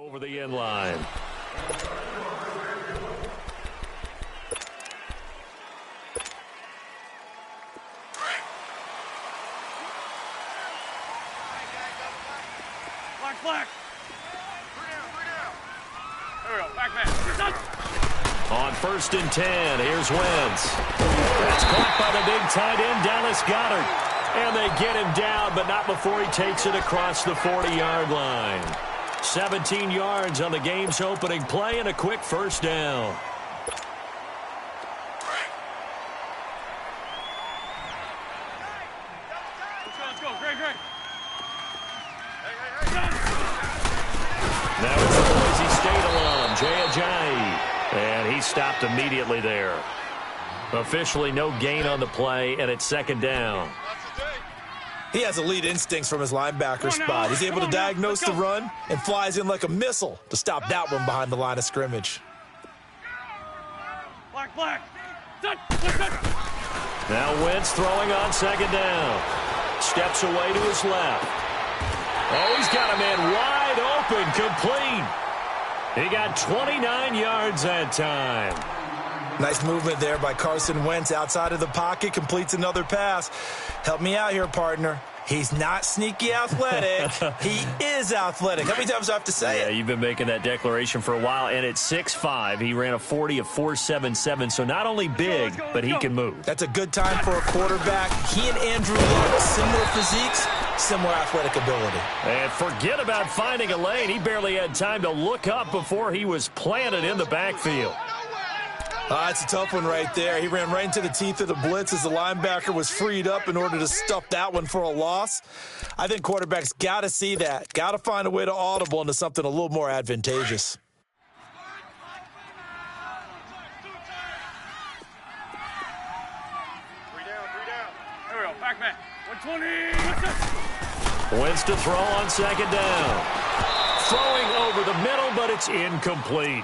over the end line. Black. There we go. Back man. On 1st and 10, here's Wentz. That's caught by the big tight end, Dallas Goedert. And they get him down, but not before he takes it across the 40-yard line. 17 yards on the game's opening play and a quick first down. Let's go. Great. Now it's the Boise State alum, Jay Ajayi. And he stopped immediately there. Officially no gain on the play, and it's 2nd down. He has elite instincts from his linebacker spot. He's able to diagnose the run and flies in like a missile to stop that one behind the line of scrimmage. Black. Now Wentz throwing on 2nd down. Steps away to his left. Oh, he's got a man wide open, complete. He got 29 yards that time. Nice movement there by Carson Wentz outside of the pocket, completes another pass. Help me out here, partner. He's not sneaky athletic. He is athletic. How many times do I have to say it? Yeah, you've been making that declaration for a while, and at 6'5", he ran a 40 of 4.77, so not only big, but he can move. That's a good time for a quarterback. He and Andrew Luck, similar physiques, similar athletic ability. And forget about finding a lane. He barely had time to look up before he was planted in the backfield. That's a tough one right there. He ran right into the teeth of the blitz as the linebacker was freed up in order to stuff that one for a loss. I think quarterbacks got to see that. Got to find a way to audible into something a little more advantageous. Three down. There we go. Back man. 120. Wentz to throw on 2nd down. Throwing over the middle, but it's incomplete.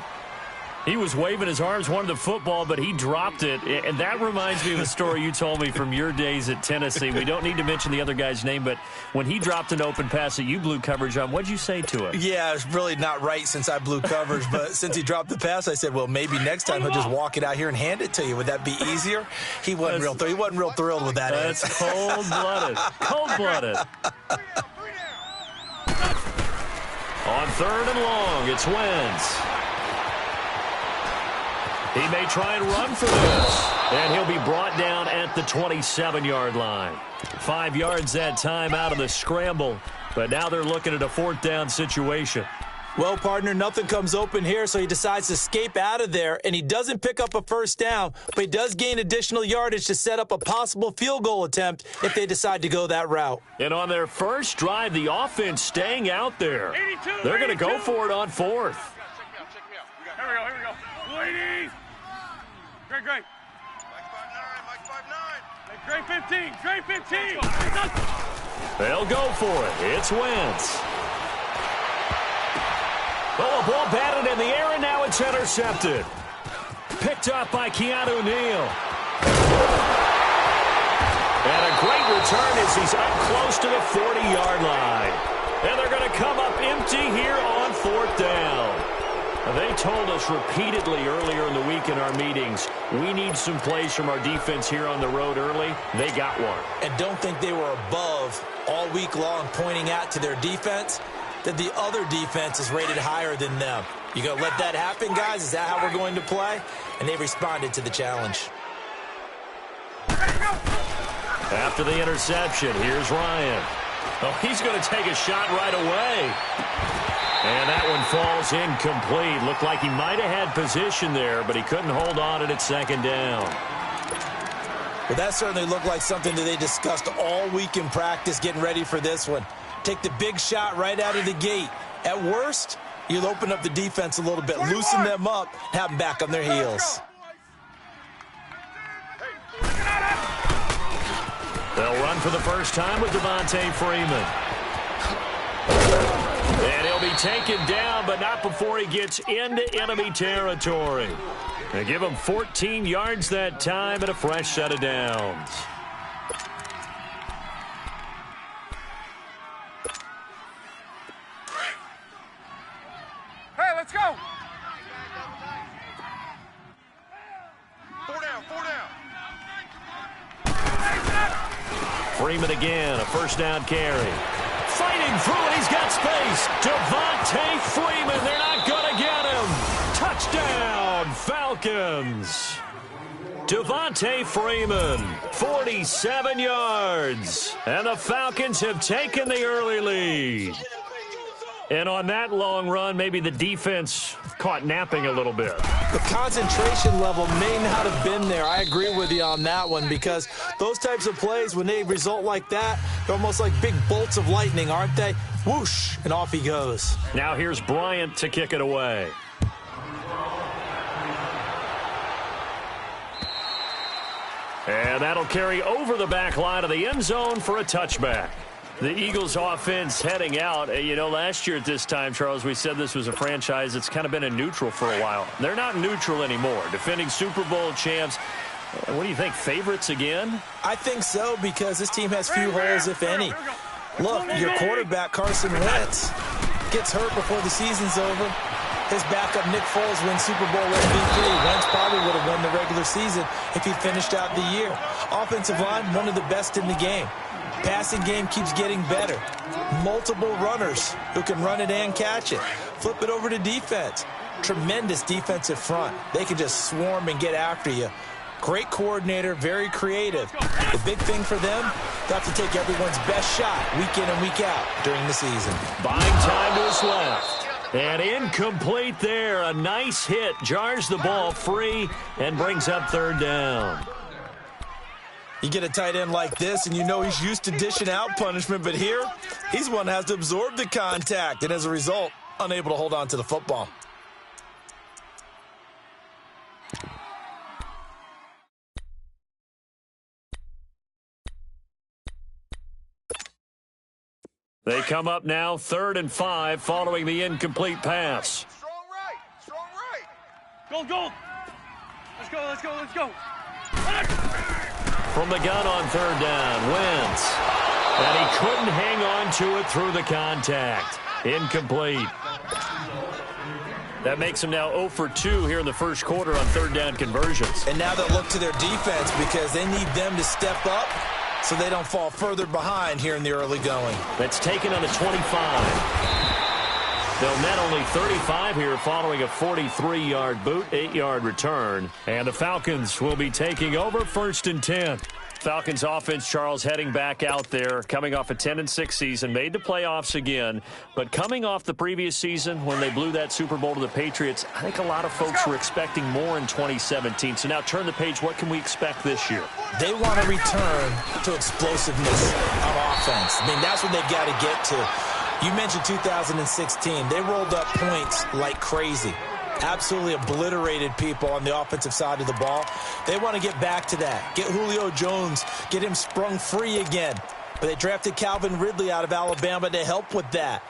He was waving his arms, wanted the football, but he dropped it. And that reminds me of a story you told me from your days at Tennessee. We don't need to mention the other guy's name, but when he dropped an open pass that you blew coverage on, what'd you say to him? Yeah, it's really not right since I blew coverage, but since he dropped the pass, I said, well, maybe next time he'll just walk it out here and hand it to you. Would that be easier? He wasn't real thrilled with that. That's cold-blooded. Cold-blooded. On 3rd and long, it's Wentz. He may try and run for this, and he'll be brought down at the 27-yard line. 5 yards that time out of the scramble, but now they're looking at a 4th down situation. Well, partner, nothing comes open here, so he decides to escape out of there, and he doesn't pick up a 1st down, but he does gain additional yardage to set up a possible field goal attempt if they decide to go that route. And on their first drive, the offense staying out there. They're going to go for it on 4th. Here we go. Ladies. Great. Great 15. They'll go for it. It's Wentz. Well, a ball batted in the air, and now it's intercepted. Picked up by Keanu Neal. And a great return as he's up close to the 40-yard line. And they're going to come up empty here on 4th down. They told us repeatedly earlier in the week in our meetings, we need some plays from our defense here on the road early. They got one. And don't think they were above all week long pointing out to their defense that the other defense is rated higher than them. You going to let that happen, guys? Is that how we're going to play? And they responded to the challenge. After the interception, here's Ryan. Oh, he's going to take a shot right away. And that one falls incomplete. Looked like he might have had position there, but he couldn't hold on it at 2nd down. Well, that certainly looked like something that they discussed all week in practice getting ready for this one. Take the big shot right out of the gate. At worst, you'll open up the defense a little bit, loosen them up, have them back on their heels. They'll run for the first time with Devontae Freeman. And he'll be taken down, but not before he gets into enemy territory. They give him 14 yards that time and a fresh set of downs. Freeman again, a first down carry. Fighting through it, he's got space. Devontae Freeman, they're not going to get him. Touchdown, Falcons. Devontae Freeman, 47 yards. And the Falcons have taken the early lead. And on that long run, maybe the defense caught napping a little bit. The concentration level may not have been there. I agree with you on that one, because those types of plays, when they result like that, they're almost like big bolts of lightning, aren't they? Whoosh, and off he goes. Now here's Bryant to kick it away. And that'll carry over the back line of the end zone for a touchback. The Eagles offense heading out. You know, last year at this time, Charles, we said this was a franchise that's kind of been in neutral for a while. They're not neutral anymore. Defending Super Bowl champs. What do you think, favorites again? I think so, because this team has few holes, if any. Look, your quarterback, Carson Wentz, gets hurt before the season's over. His backup, Nick Foles, wins Super Bowl MVP. Wentz probably would have won the regular season if he'd finished out the year. Offensive line, one of the best in the game. Passing game keeps getting better. Multiple runners who can run it and catch it. Flip it over to defense. Tremendous defensive front. They can just swarm and get after you. Great coordinator, very creative. The big thing for them, they have to take everyone's best shot week in and week out during the season. Buying time to his left. And incomplete there. A nice hit. Jars the ball free and brings up third down. You get a tight end like this, and you know he's used to dishing out punishment, but here, he's one that has to absorb the contact, and as a result, unable to hold on to the football. They come up now 3rd and 5 following the incomplete pass. Strong right. Gold. Let's go. From the gun on 3rd down, Wentz. And he couldn't hang on to it through the contact. Incomplete. That makes him now 0 for 2 here in the first quarter on 3rd down conversions. And now they'll look to their defense because they need them to step up so they don't fall further behind here in the early going. That's taken on the 25. They'll net only 35 here following a 43-yard boot, 8-yard return. And the Falcons will be taking over 1st and 10. Falcons offense, Charles, heading back out there, coming off a 10-6 season, made the playoffs again. But coming off the previous season when they blew that Super Bowl to the Patriots, I think a lot of folks were expecting more in 2017. So now turn the page. What can we expect this year? They want to return to explosiveness on offense. I mean, that's what they've got to get to. You mentioned 2016. They rolled up points like crazy. Absolutely obliterated people on the offensive side of the ball. They want to get back to that. Get Julio Jones, get him sprung free again. But they drafted Calvin Ridley out of Alabama to help with that.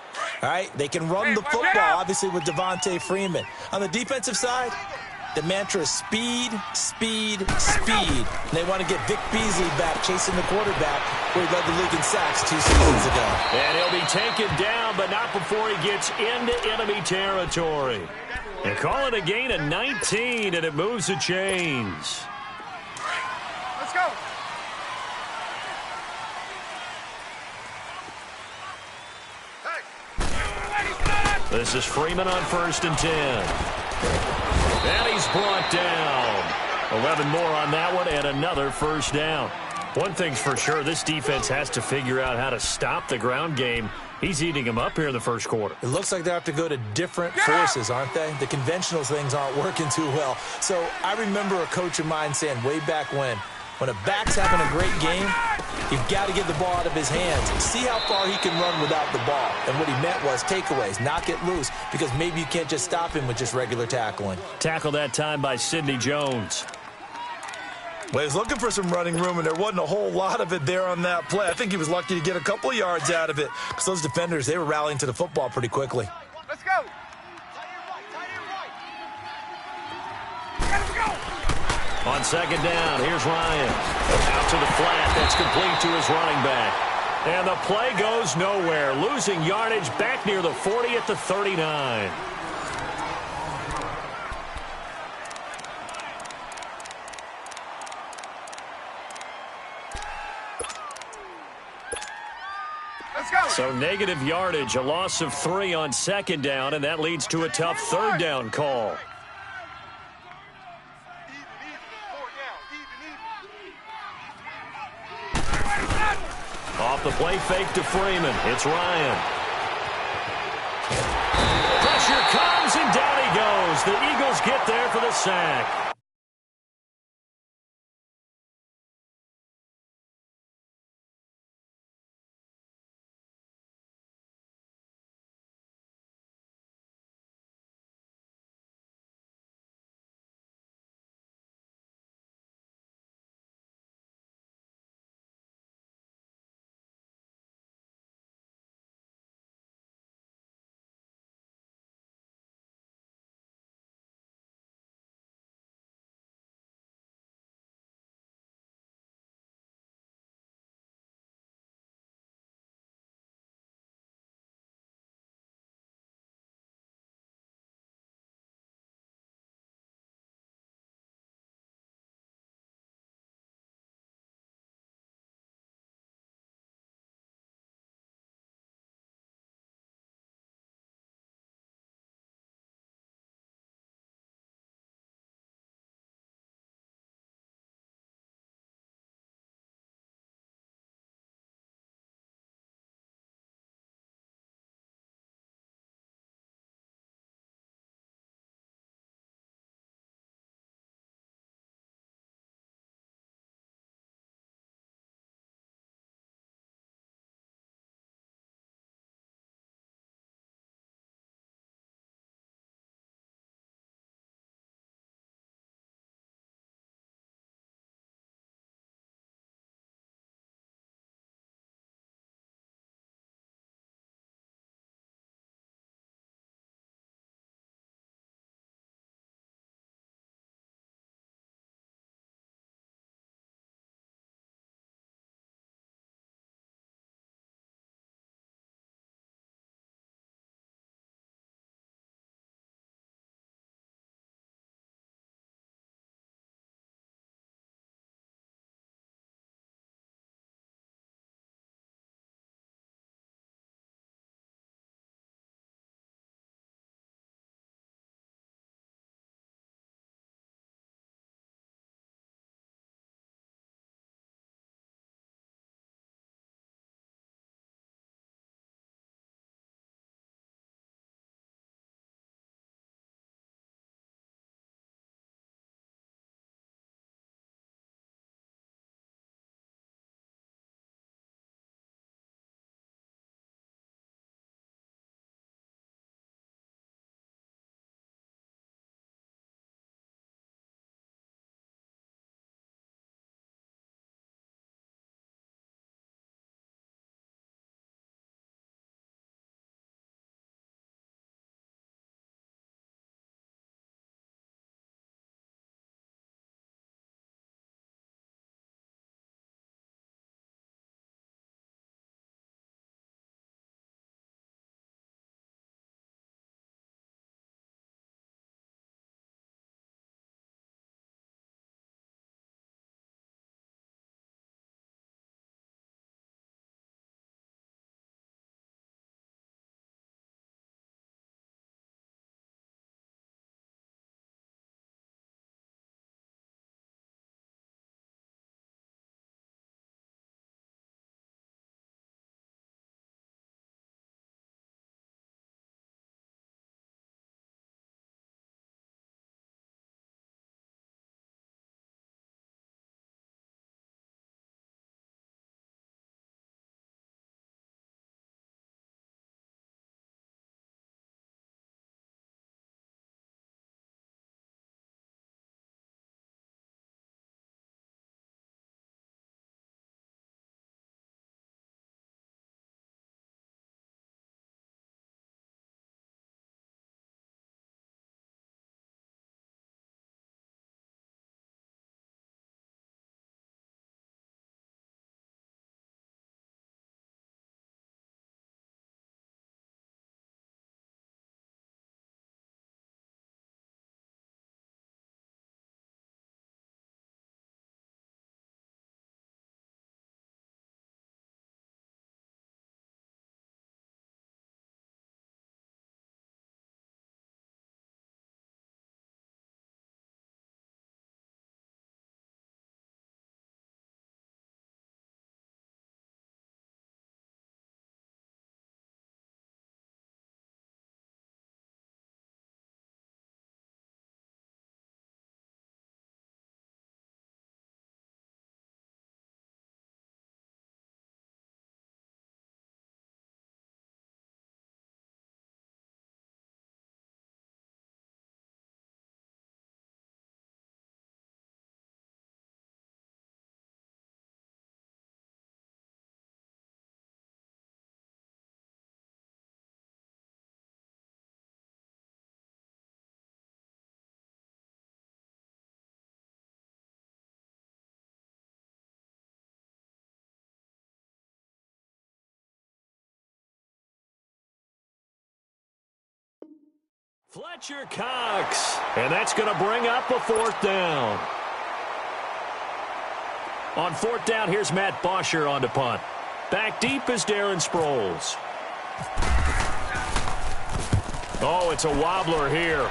All right, they can run the football, obviously, with Devontae Freeman. On the defensive side, the mantra is speed, speed, speed. And they want to get Vic Beasley back chasing the quarterback where he led the league in sacks 2 seasons ago. And he'll be taken down, but not before he gets into enemy territory. They call it a gain of 19, and it moves the chains. Let's go. This is Freeman on 1st and 10. And he's brought down. 11 more on that one, and another first down. One thing's for sure, this defense has to figure out how to stop the ground game. He's eating them up here in the first quarter. It looks like they have to go to different forces, aren't they? The conventional things aren't working too well. So I remember a coach of mine saying way back when a back's having a great game, you've got to get the ball out of his hands. See how far he can run without the ball. And what he meant was takeaways, knock it loose, because maybe you can't just stop him with just regular tackling. Tackled that time by Sidney Jones. Well, he was looking for some running room, and there wasn't a whole lot of it there on that play. I think he was lucky to get a couple of yards out of it because those defenders, they were rallying to the football pretty quickly. Let's go. On 2nd down, here's Ryan. Out to the flat. That's complete to his running back. And the play goes nowhere. Losing yardage back near the 40 at the 39. Let's go. So negative yardage, a loss of 3 on second down, and that leads to a tough third down call. Off the play fake to Freeman. It's Ryan. Pressure comes, and down he goes. The Eagles get there for the sack. Fletcher Cox, and that's going to bring up a fourth down. On fourth down, here's Matt Bosher on to punt. Back deep is Darren Sproles. Oh, it's a wobbler here.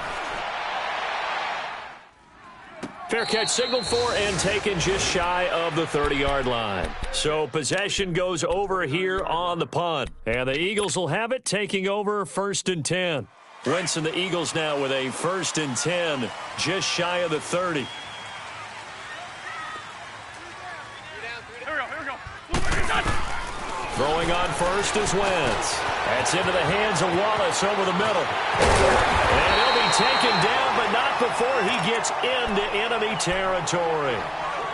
Fair catch signaled for and taken just shy of the 30-yard line. So possession goes over here on the punt. And the Eagles will have it, taking over 1st and 10. Wentz and the Eagles now with a 1st and 10, just shy of the 30. Here we go. Throwing on first is Wentz. That's into the hands of Wallace over the middle. And he'll be taken down, but not before he gets into enemy territory.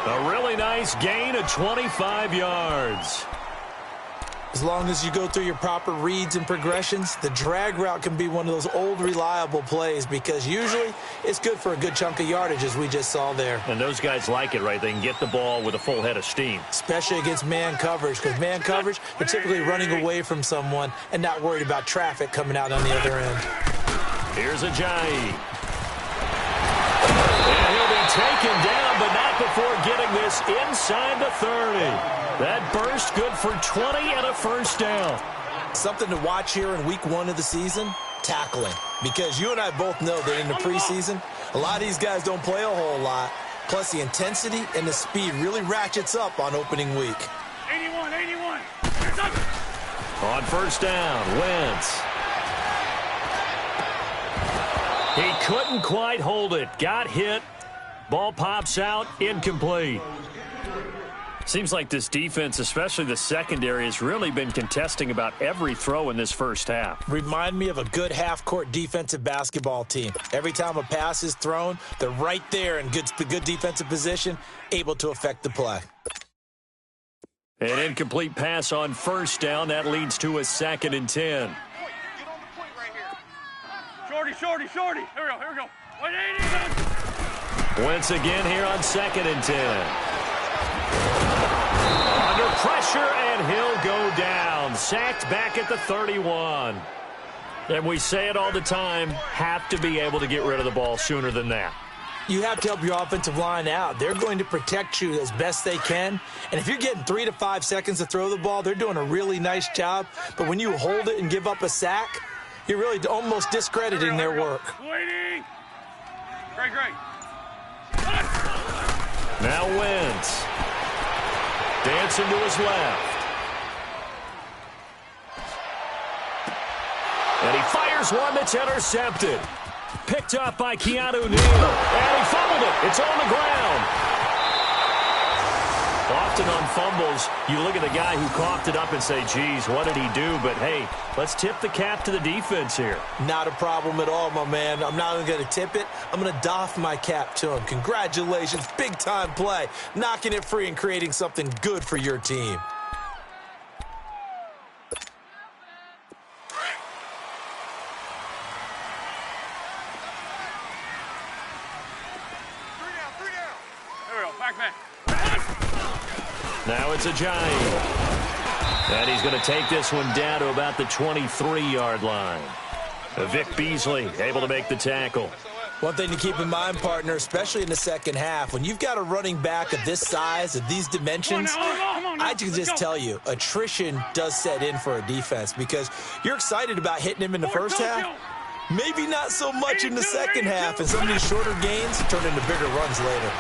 A really nice gain of 25 yards. As long as you go through your proper reads and progressions, the drag route can be one of those old reliable plays because usually it's good for a good chunk of yardage, as we just saw there. And those guys like it, right? They can get the ball with a full head of steam. Especially against man coverage, because man coverage, they're typically running away from someone and not worried about traffic coming out on the other end. Here's Ajayi. And he'll be taken down, but not before getting this inside the 30. That burst good for 20 and a first down. Something to watch here in week 1 of the season, tackling. Because you and I both know that in the preseason, a lot of these guys don't play a whole lot. Plus, the intensity and the speed really ratchets up on opening week. 81. On first down, Wentz. He couldn't quite hold it. Got hit. Ball pops out, incomplete. Seems like this defense, especially the secondary, has really been contesting about every throw in this first half. Remind me of a good half-court defensive basketball team. Every time a pass is thrown, they're right there in good defensive position, able to affect the play. An incomplete pass on first down. That leads to a 2nd and 10. Get on the point right here. Shorty. Here we go. 180. Wentz again here on 2nd and 10. Under pressure, and he'll go down. Sacked back at the 31. And we say it all the time, have to be able to get rid of the ball sooner than that. You have to help your offensive line out. They're going to protect you as best they can. And if you're getting 3 to 5 seconds to throw the ball, they're doing a really nice job. But when you hold it and give up a sack, you're really almost discrediting their work. Waiting. Great. Now Wentz. Dancing to his left. And he fires one that's intercepted. Picked up by Keanu Neal. And he fumbled it. It's on the ground. Often on fumbles, you look at the guy who coughed it up and say, geez, what did he do? But, hey, let's tip the cap to the defense here. Not a problem at all, my man. I'm not even going to tip it. I'm going to doff my cap to him. Congratulations. Big-time play. Knocking it free and creating something good for your team. Now it's Ajayi. And he's going to take this one down to about the 23-yard line. Vic Beasley able to make the tackle. One thing to keep in mind, partner, especially in the second half, when you've got a running back of this size, of these dimensions, I can just tell you, attrition does set in for a defense because you're excited about hitting him in the first half. Maybe not so much in the second half, and some of these shorter gains turn into bigger runs later.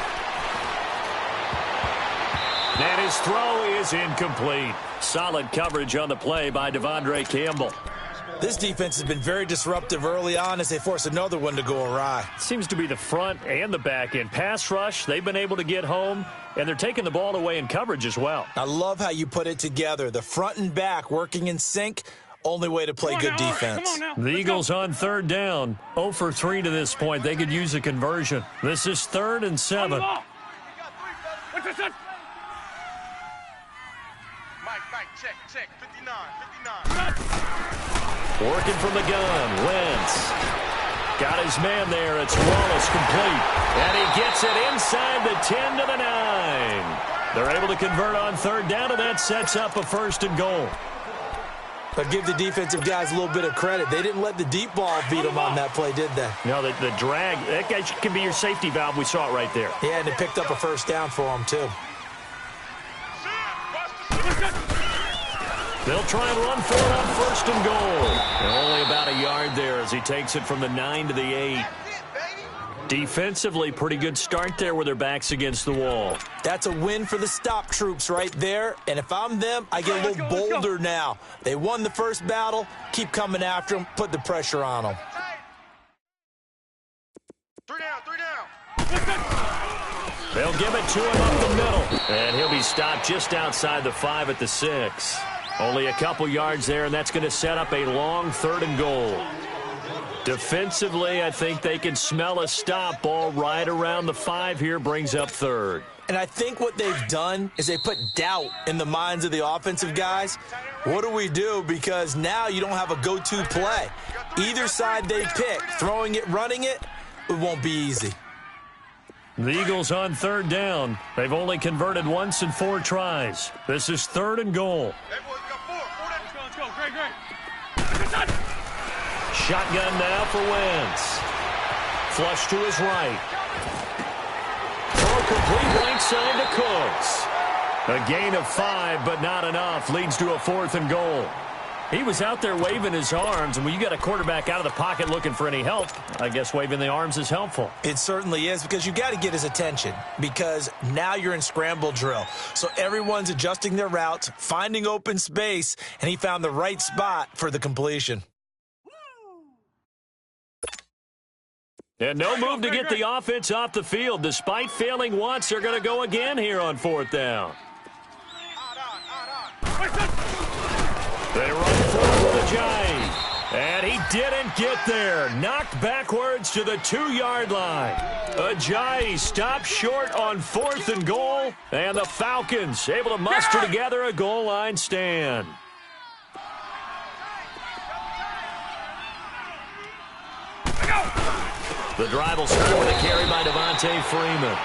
And his throw is incomplete. Solid coverage on the play by Devondre Campbell. This defense has been very disruptive early on as they force another one to go awry. Seems to be the front and the back end. Pass rush, they've been able to get home, and they're taking the ball away in coverage as well. I love how you put it together. The front and back working in sync, only way to play good defense. The Eagles on third down, 0 for 3 to this point. They could use a conversion. This is 3rd and 7. What's this? Mike, check. 59. Working from the gun, Wentz. Got his man there. It's Wallace complete. And he gets it inside the 10 to the 9. They're able to convert on third down, and that sets up a 1st and goal. But give the defensive guys a little bit of credit. They didn't let the deep ball beat them on that play, did they? No, the drag, that guy can be your safety valve. We saw it right there. Yeah, and they picked up a first down for them, too. They'll try and run for it on first and goal. And only about a yard there as he takes it from the 9 to the 8. Defensively, pretty good start there with their backs against the wall. That's a win for the stop troops right there. And if I'm them, I get a little bolder now. They won the first battle. Keep coming after them. Put the pressure on them. 3 down. They'll give it to him up the middle. And he'll be stopped just outside the 5 at the 6. Only a couple yards there, and that's going to set up a long 3rd and goal. Defensively, I think they can smell a stop. Ball right around the 5 here, brings up 3rd. And I think what they've done is they put doubt in the minds of the offensive guys. What do we do? Because now you don't have a go-to play. Either side they pick, throwing it, running it, it won't be easy. The Eagles on 3rd down. They've only converted once in 4 tries. This is 3rd and goal. Let's go. Great. Shotgun now for Wentz. Flush to his right. Throw complete right side to Cooks. A gain of 5, but not enough. Leads to a 4th and goal. He was out there waving his arms, and when you got a quarterback out of the pocket looking for any help, I guess waving the arms is helpful. It certainly is, because you got to get his attention, because now you're in scramble drill. So everyone's adjusting their routes, finding open space, and he found the right spot for the completion. And no move to get the offense off the field. Despite failing once, they're going to go again here on 4th down. They run forward with Ajayi. And he didn't get there. Knocked backwards to the 2-yard line. Ajayi stopped short on 4th and goal. And the Falcons able to muster together a goal line stand. The drive will start with a carry by Devontae Freeman.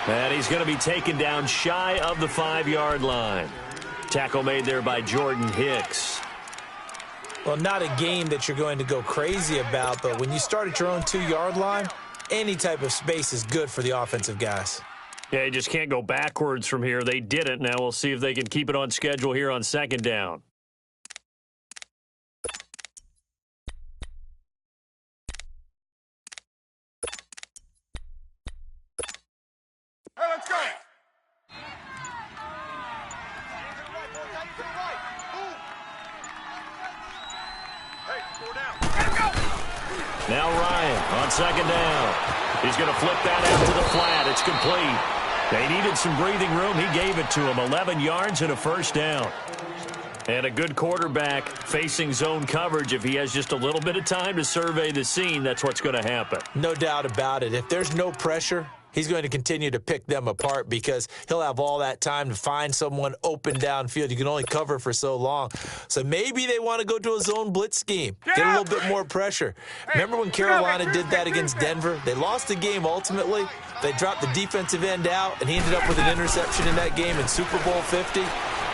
And he's going to be taken down shy of the 5-yard line. Tackle made there by Jordan Hicks. Well, not a game that you're going to go crazy about, but when you start at your own 2-yard line, any type of space is good for the offensive guys. Yeah, you just can't go backwards from here. They didn't. Now we'll see if they can keep it on schedule here on 2nd down. Hey, let's go. Now Ryan on 2nd down. He's going to flip that out to the flat. It's complete. They needed some breathing room. He gave it to him. 11 yards and a 1st down. And a good quarterback facing zone coverage. If he has just a little bit of time to survey the scene, that's what's going to happen. No doubt about it. If there's no pressure, he's going to continue to pick them apart because he'll have all that time to find someone open downfield. You can only cover for so long. So maybe they want to go to a zone blitz scheme, get a little bit more pressure. Remember when Carolina did that against Denver? They lost the game ultimately. They dropped the defensive end out, and he ended up with an interception in that game in Super Bowl 50.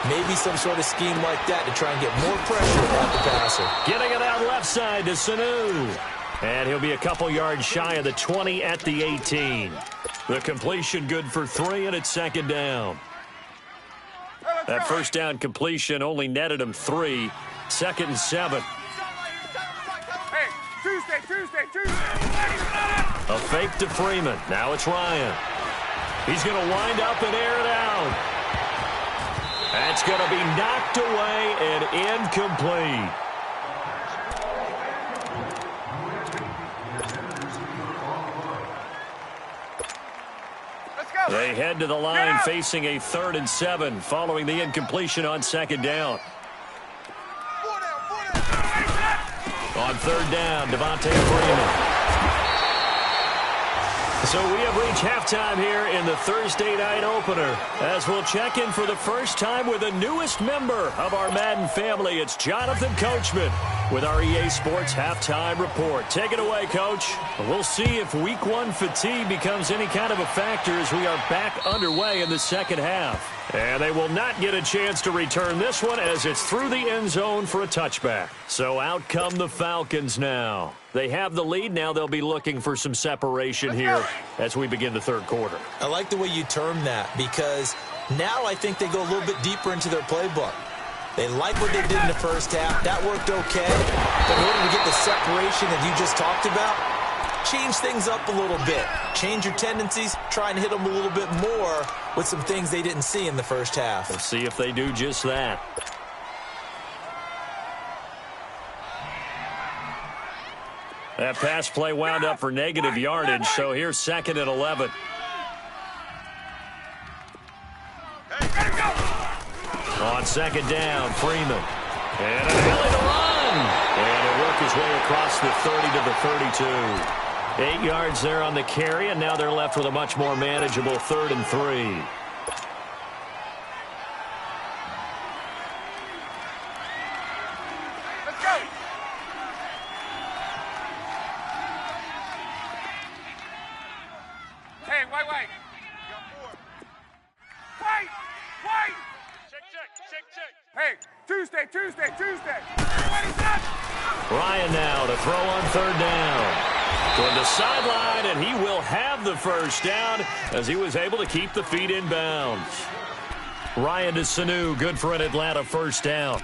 Maybe some sort of scheme like that to try and get more pressure on the passer. Getting it out left side to Sanu. And he'll be a couple yards shy of the 20 at the 18. The completion good for 3, and it's 2nd down. That 1st down completion only netted him 3. 2nd and 7. Hey, Tuesday. A fake to Freeman. Now it's Ryan. He's going to wind up and air it out. That's going to be knocked away and incomplete. They head to the line facing a 3rd and 7 following the incompletion on 2nd down. On 3rd down, Devontae Freeman. So we have reached halftime here in the Thursday night opener as we'll check in for the first time with the newest member of our Madden family. It's Jonathan Coachman with our EA Sports halftime report. Take it away, Coach. We'll see if Week 1 fatigue becomes any kind of a factor as we are back underway in the second half. And they will not get a chance to return this one as it's through the end zone for a touchback. So out come the Falcons now. They have the lead. Now they'll be looking for some separation here as we begin the third quarter. I like the way you term that because now I think they go a little bit deeper into their playbook. They like what they did in the first half. That worked okay. But in order to get the separation that you just talked about, change things up a little bit. Change your tendencies. Try and hit them a little bit more with some things they didn't see in the first half. We'll see if they do just that. That pass play wound up for negative yardage, so here's 2nd and 11. On 2nd down, Freeman. And a ability to run. And he'll work his way across the 30 to the 32. 8 yards there on the carry, and now they're left with a much more manageable 3rd and 3. Tuesday. Ryan now to throw on 3rd down. Toward the sideline, and he will have the first down as he was able to keep the feet in bounds. Ryan to Sanu, good for an Atlanta first down.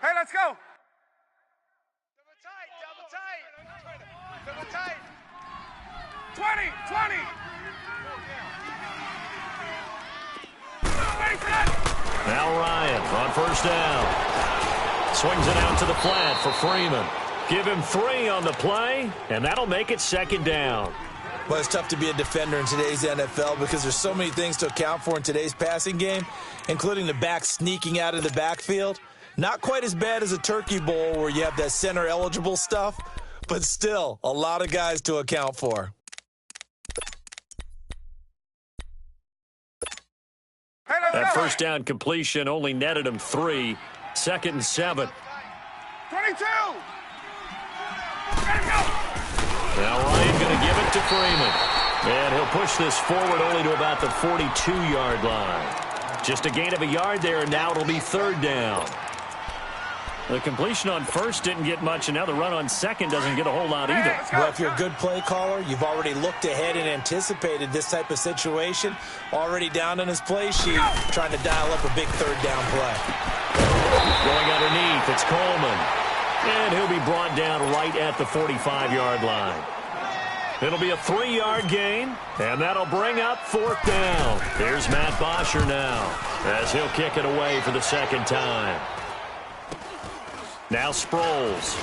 Hey, let's go. Double tight. 20. Now Ryan on first down. Swings it out to the flat for Freeman. Give him 3 on the play, and that'll make it 2nd down. Well, it's tough to be a defender in today's NFL because there's so many things to account for in today's passing game, including the back sneaking out of the backfield. Not quite as bad as a turkey bowl where you have that center-eligible stuff, but still a lot of guys to account for. That first down completion only netted him 3. 2nd and 7. 22. Now Ryan going to give it to Freeman. And he'll push this forward only to about the 42-yard line. Just a gain of a yard there, and now it'll be 3rd down. The completion on 1st didn't get much, and now the run on 2nd doesn't get a whole lot either. Well, if you're a good play caller, you've already looked ahead and anticipated this type of situation. Already down on his play sheet, trying to dial up a big 3rd down play. Going underneath, it's Coleman. And he'll be brought down right at the 45-yard line. It'll be a 3-yard gain, and that'll bring up 4th down. Here's Matt Bosher now, as he'll kick it away for the 2nd time. Now Sproles.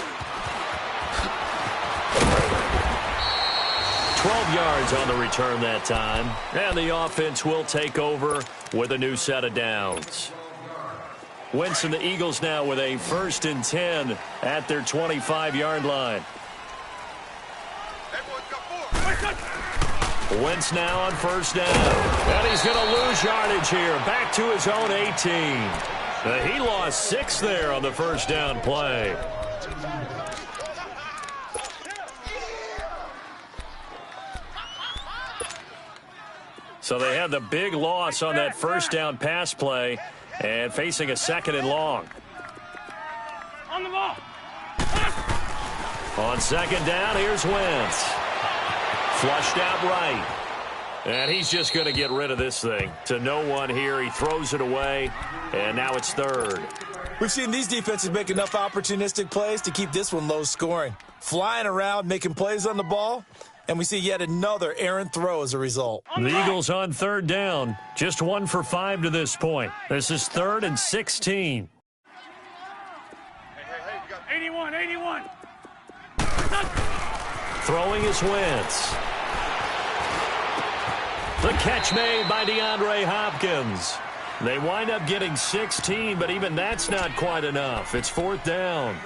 12 yards on the return that time. And the offense will take over with a new set of downs. Wentz and the Eagles now with a 1st and 10 at their 25-yard line. Wentz now on 1st down. And he's going to lose yardage here. Back to his own 18. He lost 6 there on the 1st down play. So they had the big loss on that 1st down pass play and facing a 2nd and long. On the ball. On 2nd down, here's Wentz. Flushed out right. And he's just going to get rid of this thing to no one here. He throws it away, and now it's 3rd. We've seen these defenses make enough opportunistic plays to keep this one low scoring. Flying around, making plays on the ball, and we see yet another errant throw as a result. The Eagles on 3rd down, just 1 for 5 to this point. This is 3rd and 16. Hey, you got 81. Throwing is Wentz. The catch made by DeAndre Hopkins. They wind up getting 16, but even that's not quite enough. It's 4th down.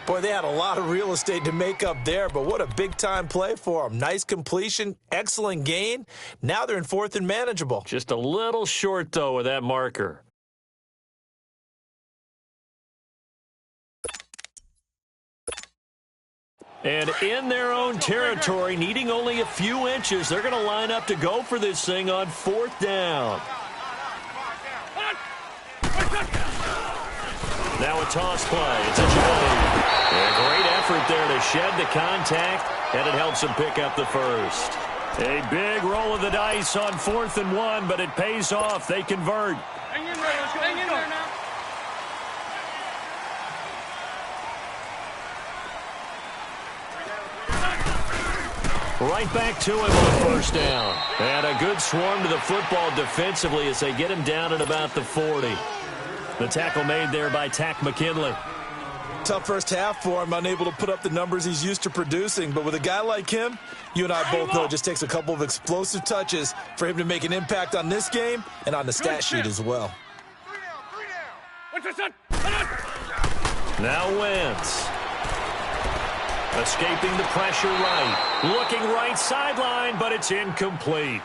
Boy, they had a lot of real estate to make up there, but what a big-time play for them. Nice completion, excellent gain. Now they're in 4th and manageable. Just a little short, though, with that marker. And in their own territory, needing only a few inches, they're going to line up to go for this thing on 4th down. Now a toss play. It's a Johnny. A great effort there to shed the contact, and it helps them pick up the first. A big roll of the dice on 4th and 1, but it pays off. They convert. Hang in there. Let's go. Hang in there now. Right back to him on 1st down. And a good swarm to the football defensively as they get him down at about the 40. The tackle made there by Tack McKinley. Tough first half for him, unable to put up the numbers he's used to producing. But with a guy like him, you and I both know it just takes a couple of explosive touches for him to make an impact on this game and on the stat sheet as well. 3 down. Now Wentz. Escaping the pressure right. Looking right sideline, but it's incomplete.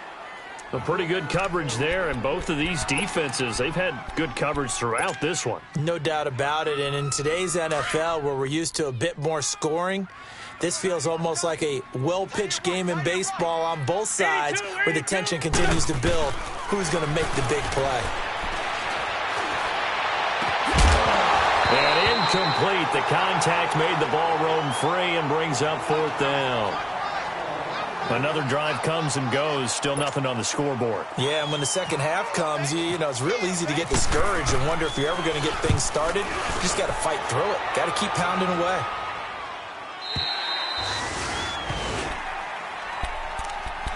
A pretty good coverage there, and both of these defenses, they've had good coverage throughout this one. No doubt about it, and in today's NFL, where we're used to a bit more scoring, this feels almost like a well-pitched game in baseball on both sides, where the tension continues to build. Who's going to make the big play? And incomplete. The contact made the ball roam free and brings up 4th down. Another drive comes and goes, still nothing on the scoreboard. Yeah, and when the second half comes, you know, it's real easy to get discouraged and wonder if you're ever going to get things started. You just got to fight through it. Got to keep pounding away.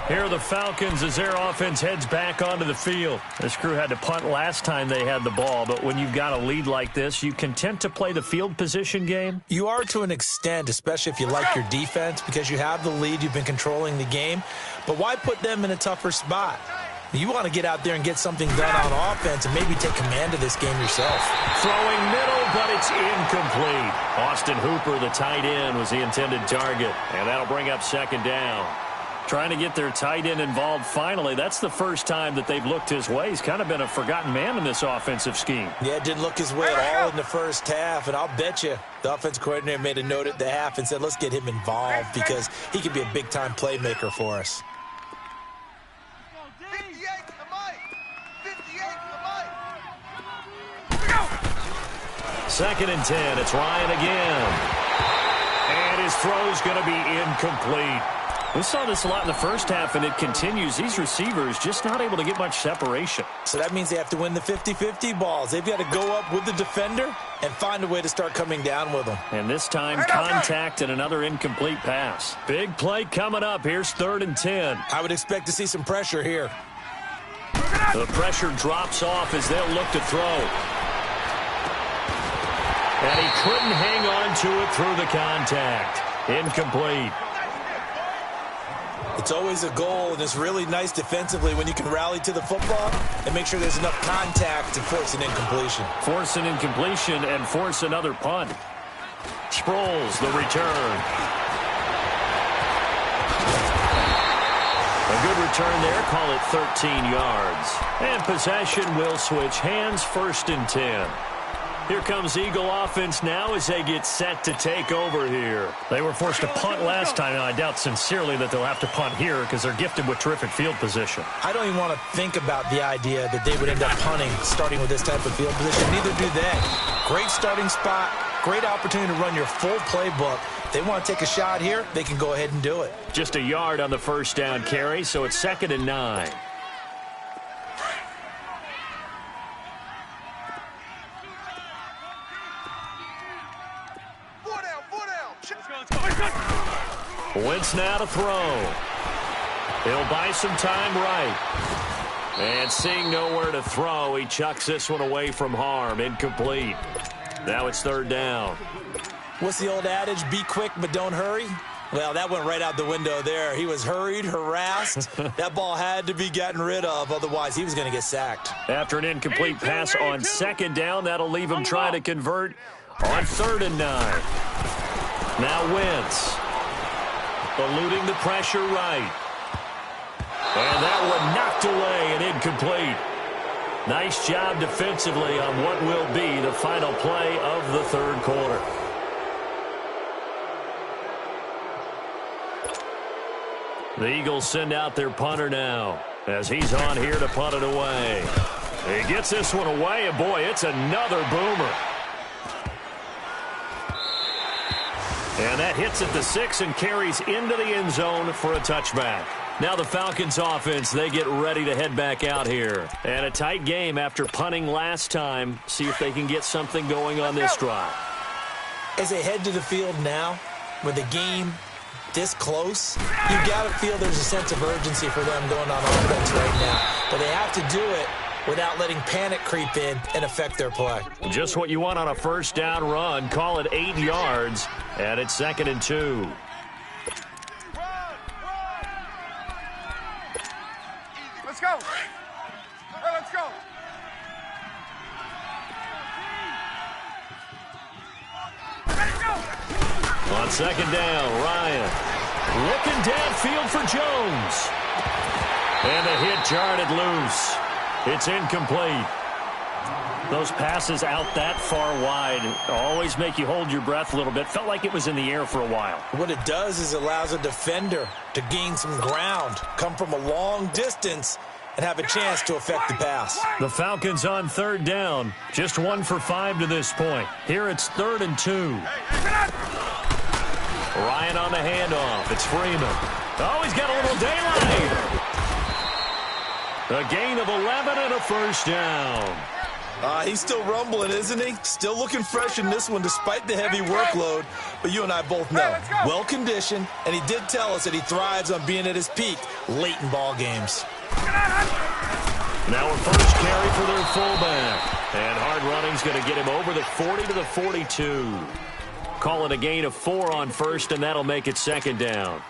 Here are the Falcons as their offense heads back onto the field. This crew had to punt last time they had the ball, but when you've got a lead like this, you content to play the field position game? You are to an extent, especially if you like your defense, because you have the lead, you've been controlling the game. But why put them in a tougher spot? You want to get out there and get something done on offense and maybe take command of this game yourself. Throwing middle, but it's incomplete. Austin Hooper, the tight end, was the intended target, and that'll bring up 2nd down. Trying to get their tight end involved finally. That's the first time that they've looked his way. He's kind of been a forgotten man in this offensive scheme. Yeah, it didn't look his way at all in the first half, and I'll bet you the offensive coordinator made a note at the half and said, let's get him involved because he could be a big-time playmaker for us. 58 to the mic. 58 to the mic. 2nd and 10. It's Ryan again. And his throw's going to be incomplete. We saw this a lot in the first half, and it continues. These receivers just not able to get much separation. So that means they have to win the 50-50 balls. They've got to go up with the defender and find a way to start coming down with them. And this time, contact and another incomplete pass. Big play coming up. Here's 3rd and 10. I would expect to see some pressure here. The pressure drops off as they'll look to throw. And he couldn't hang on to it through the contact. Incomplete. It's always a goal, and it's really nice defensively when you can rally to the football and make sure there's enough contact to force an incompletion. Force an incompletion and force another punt. Sproles, the return. A good return there, call it 13 yards. And possession will switch hands, 1st and 10. Here comes Eagle offense now as they get set to take over here. They were forced to punt last time, and I doubt sincerely that they'll have to punt here because they're gifted with terrific field position. I don't even want to think about the idea that they would end up punting starting with this type of field position. Neither do they. Great starting spot, great opportunity to run your full playbook. If they want to take a shot here, they can go ahead and do it. Just a yard on the 1st down carry, so it's 2nd and 9. Wentz now to throw. He'll buy some time right. And seeing nowhere to throw, he chucks this one away from harm. Incomplete. Now it's 3rd down. What's the old adage? Be quick, but don't hurry. Well, that went right out the window there. He was hurried, harassed. That ball had to be gotten rid of, otherwise he was going to get sacked. After an incomplete pass on second down, that'll leave him trying to convert on 3rd and 9. Now Wentz, eluding the pressure right. And that one knocked away and incomplete. Nice job defensively on what will be the final play of the 3rd quarter. The Eagles send out their punter now as he's on here to punt it away. He gets this one away, and boy, it's another boomer. And that hits at the 6 and carries into the end zone for a touchback. Now the Falcons offense, they get ready to head back out here. And a tight game after punting last time. See if they can get something going on this drive. As they head to the field now, with the game this close, you got to feel there's a sense of urgency for them going on offense right now. But they have to do it without letting panic creep in and affect their play. Just what you want on a first down run. Call it 8 yards, and it's 2nd and 2. Let's go. Hey, let's go. Let's go. On 2nd down, Ryan looking downfield for Jones. And the hit jarred it loose. It's incomplete. Those passes out that far wide always make you hold your breath a little bit. Felt like it was in the air for a while. What it does is allows a defender to gain some ground, come from a long distance, and have a chance to affect the pass. The Falcons on 3rd down. Just 1 for 5 to this point. Here it's 3rd and 2. Ryan on the handoff. It's Freeman. Oh, he's got a little daylight. A gain of 11 and a first down. He's still rumbling, isn't he? Still looking fresh in this one despite the heavy workload. But you and I both know, well-conditioned, and he did tell us that he thrives on being at his peak late in ball games. Now a first carry for their fullback. And hard running's going to get him over the 40 to the 42. Call it a gain of 4 on first, and that'll make it 2nd down.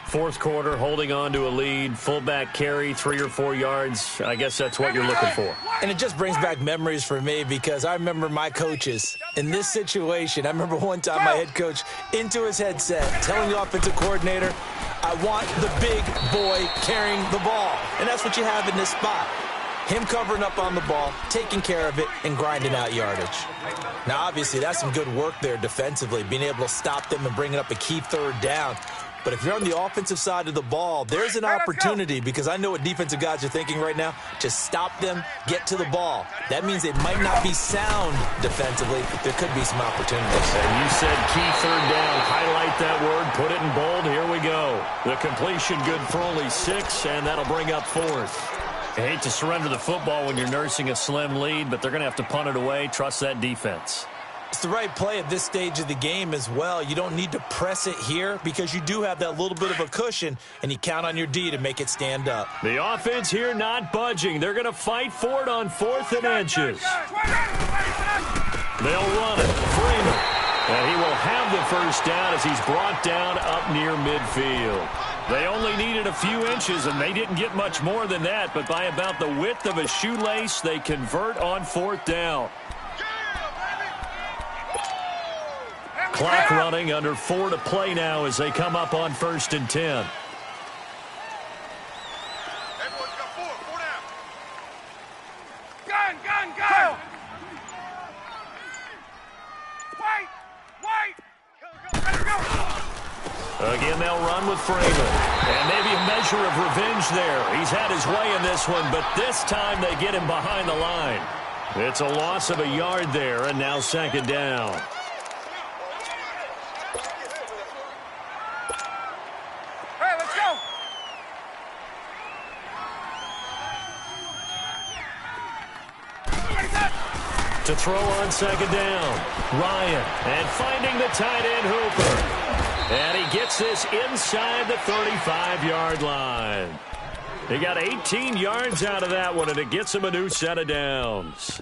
4th quarter, holding on to a lead. Fullback carry, 3 or 4 yards. I guess that's what you're looking for. And it just brings back memories for me because I remember my coaches in this situation. I remember one time my head coach into his headset telling the offensive coordinator, I want the big boy carrying the ball. And that's what you have in this spot. Him covering up on the ball, taking care of it, and grinding out yardage. Now, obviously, that's some good work there defensively, being able to stop them and bringing up a key 3rd down. But if you're on the offensive side of the ball, there's an opportunity because I know what defensive guys are thinking right now. Just stop them, get to the ball. That means they might not be sound defensively. There could be some opportunities. And you said key 3rd down. Highlight that word. Put it in bold. Here we go. The completion good for only 6, and that'll bring up 4th. I hate to surrender the football when you're nursing a slim lead, but they're going to have to punt it away. Trust that defense. It's the right play at this stage of the game as well. You don't need to press it here because you do have that little bit of a cushion, and you count on your D to make it stand up. The offense here not budging. They're going to fight for it on 4th and inches. They'll run it. Freeman. And he will have the first down as he's brought down up near midfield. They only needed a few inches, and they didn't get much more than that, but by about the width of a shoelace, they convert on 4th down. Clock running, under 4 to play now as they come up on 1st and 10. Everyone's got 4 down. Gun. Wait. Let's go. Again, they'll run with Freeman. And maybe a measure of revenge there. He's had his way in this one, but this time they get him behind the line. It's a loss of a yard there, and now 2nd down. To throw on 2nd down. Ryan. And finding the tight end Hooper. And he gets this inside the 35-yard line. He got 18 yards out of that one, and it gets him a new set of downs.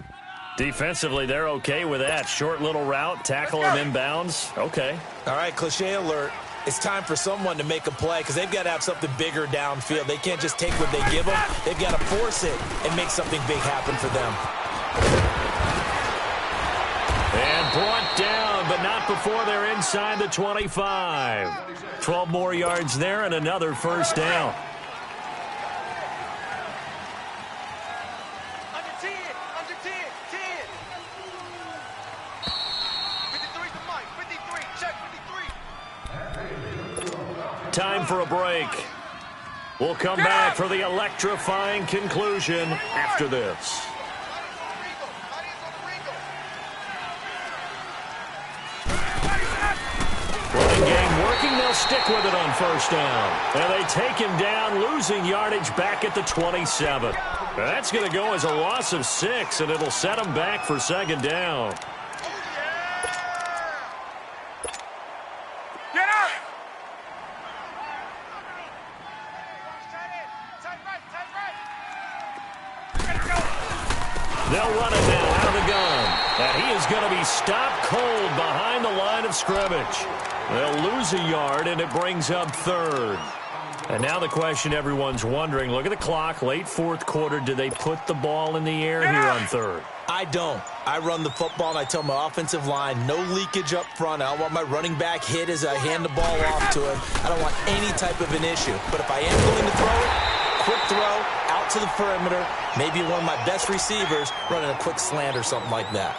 Defensively, they're okay with that. Short little route, tackle him inbounds. Okay. All right, cliche alert. It's time for someone to make a play because they've got to have something bigger downfield. They can't just take what they give them. They've got to force it and make something big happen for them. And brought down, but not before they're inside the 25. 12 more yards there and another first down. Under 10, under 10, 10. 53's the mic, 53, check 53. Time for a break. We'll come back for the electrifying conclusion after this. Running game working, they'll stick with it on first down. And they take him down, losing yardage back at the 27. That's going to go as a loss of 6, and it'll set them back for second down. Get up! They'll run it now out of the gun. And he is going to be stopped cold behind the line of scrimmage. They'll lose a yard, and it brings up third. And now the question everyone's wondering, look at the clock, late fourth quarter. Do they put the ball in the air here on third? I don't. I run the football, and I tell my offensive line, no leakage up front. I don't want my running back hit as I hand the ball off to him. I don't want any type of an issue. But if I am going to throw it, quick throw, out to the perimeter, maybe one of my best receivers running a quick slant or something like that.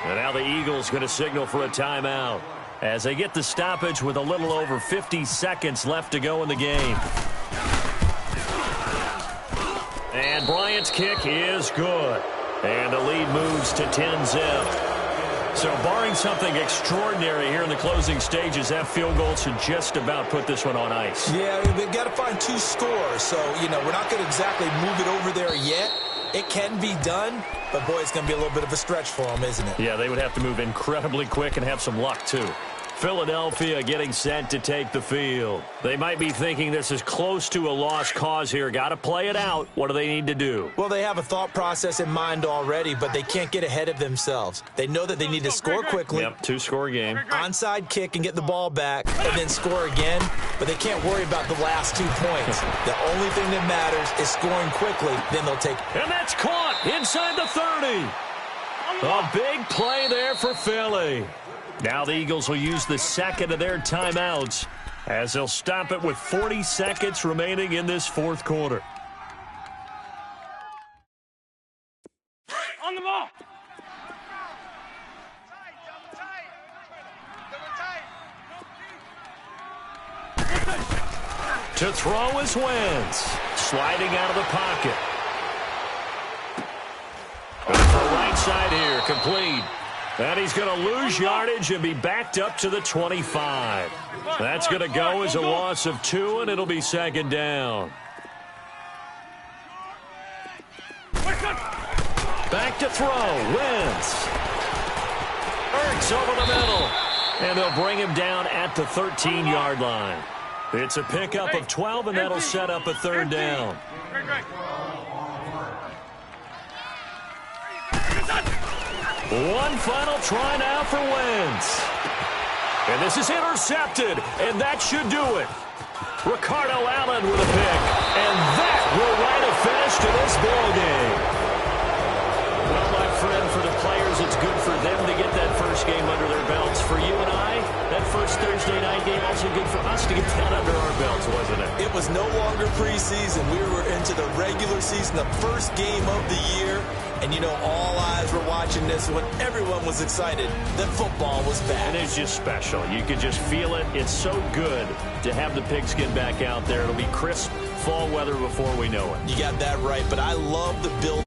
And now the Eagles going to signal for a timeout as they get the stoppage with a little over 50 seconds left to go in the game. And Bryant's kick is good. And the lead moves to 10-zip. So barring something extraordinary here in the closing stages, that field goal should just about put this one on ice. Yeah, we've got to find 2 scores. So, you know, we're not going to exactly move it over there yet. It can be done, but, boy, it's going to be a little bit of a stretch for them, isn't it? Yeah, they would have to move incredibly quick and have some luck, too. Philadelphia getting set to take the field. They might be thinking this is close to a lost cause here. Got to play it out. What do they need to do? Well, they have a thought process in mind already, but they can't get ahead of themselves. They know that they need to score quickly. Yep, 2-score game. Onside kick and get the ball back, and then score again. But they can't worry about the last 2 points. The only thing that matters is scoring quickly. Then they'll take. And that's caught inside the 30. A big play there for Philly. Now the Eagles will use the second of their timeouts as they'll stop it with 40 seconds remaining in this fourth quarter. On the ball! To throw is Wentz. Sliding out of the pocket. Right side here, complete. And he's going to lose yardage and be backed up to the 25. That's going to go as a loss of 2, and it'll be second down. Back to throw. Wentz. Ertz over the middle. And they'll bring him down at the 13-yard line. It's a pickup of 12, and that'll set up a third down. One final try now for Wentz. And this is intercepted, and that should do it. Ricardo Allen with a pick, and that will write a finish to this ball game. Well, my friend, for the players, it's good for them to get that first game under their belts. For you and I, that first Thursday night game also good for us to get that under our belts, wasn't it? It was no longer preseason. We were into the regular season, the first game of the year. And, you know, all eyes were watching this when everyone was excited that football was back. And it's just special. You could just feel it. It's so good to have the pigskin back out there. It'll be crisp fall weather before we know it. You got that right, but I love the build.